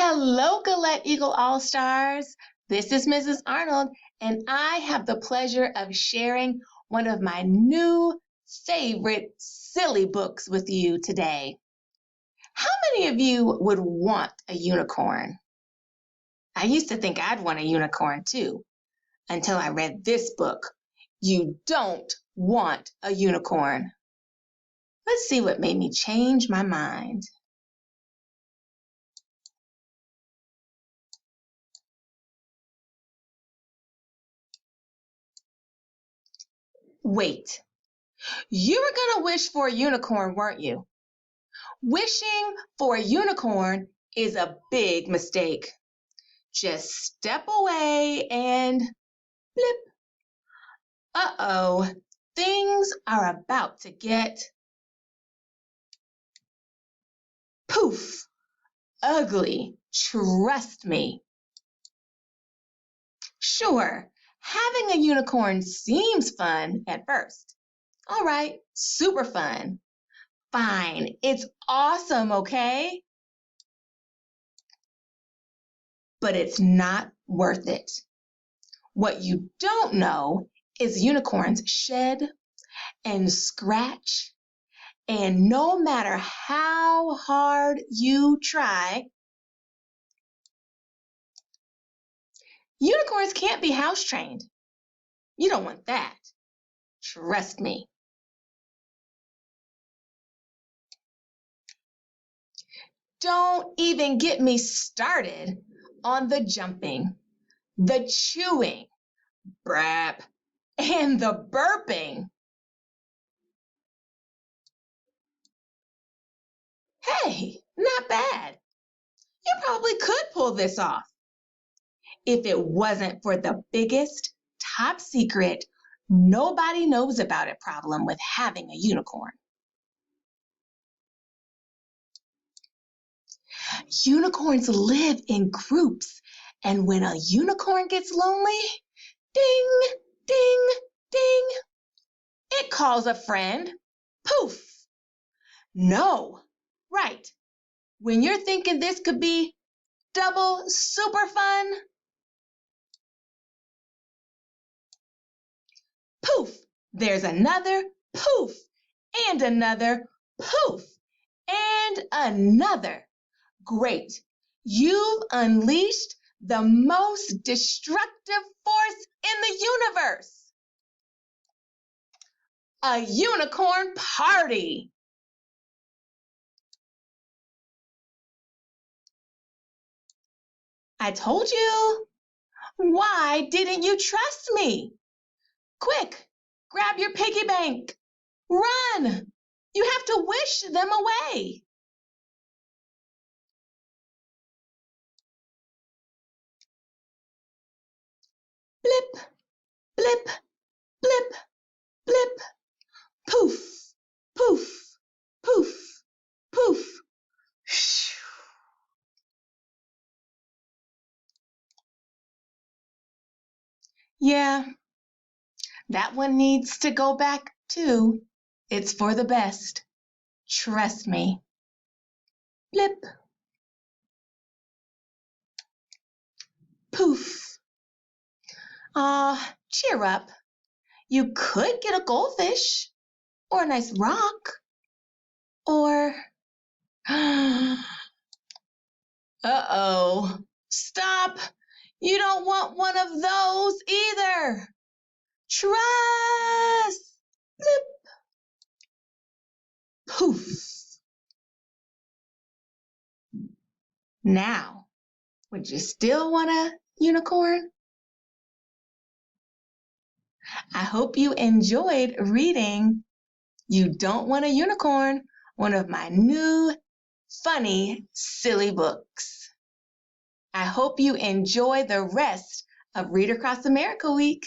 Hello, Galette Eagle All-Stars. This is Mrs. Arnold, and I have the pleasure of sharing one of my new favorite silly books with you today. How many of you would want a unicorn? I used to think I'd want a unicorn too, until I read this book, You Don't Want a Unicorn. Let's see what made me change my mind. Wait, you were going to wish for a unicorn, weren't you? Wishing for a unicorn is a big mistake. Just step away and blip. Uh-oh, things are about to get poof, ugly, trust me. Sure, having a unicorn seems fun at first. All right, super fun. Fine, it's awesome, okay? But it's not worth it. What you don't know is unicorns shed and scratch, and no matter how hard you try, unicorns can't be house trained. You don't want that. Trust me. Don't even get me started on the jumping, the chewing, brap, and the burping. Hey, not bad. You probably could pull this off if it wasn't for the biggest, top secret, nobody knows about it problem with having a unicorn. Unicorns live in groups, and when a unicorn gets lonely, ding, ding, ding, it calls a friend. Poof. No, right. When you're thinking this could be double super fun, poof, there's another poof, and another poof, and another. Great, you've unleashed the most destructive force in the universe. A unicorn party. I told you. Why didn't you trust me? Quick, grab your piggy bank. Run! You have to wish them away. Blip, blip, blip, blip. Poof, poof, poof, poof. Yeah, that one needs to go back too. It's for the best. Trust me. Blip. Poof. Cheer up. You could get a goldfish or a nice rock or uh-oh. Stop. You don't want one of those either. Trust. Blip. Poof. Now, would you still want a unicorn? I hope you enjoyed reading You Don't Want a Unicorn, one of my new, funny, silly books. I hope you enjoy the rest of Read Across America Week.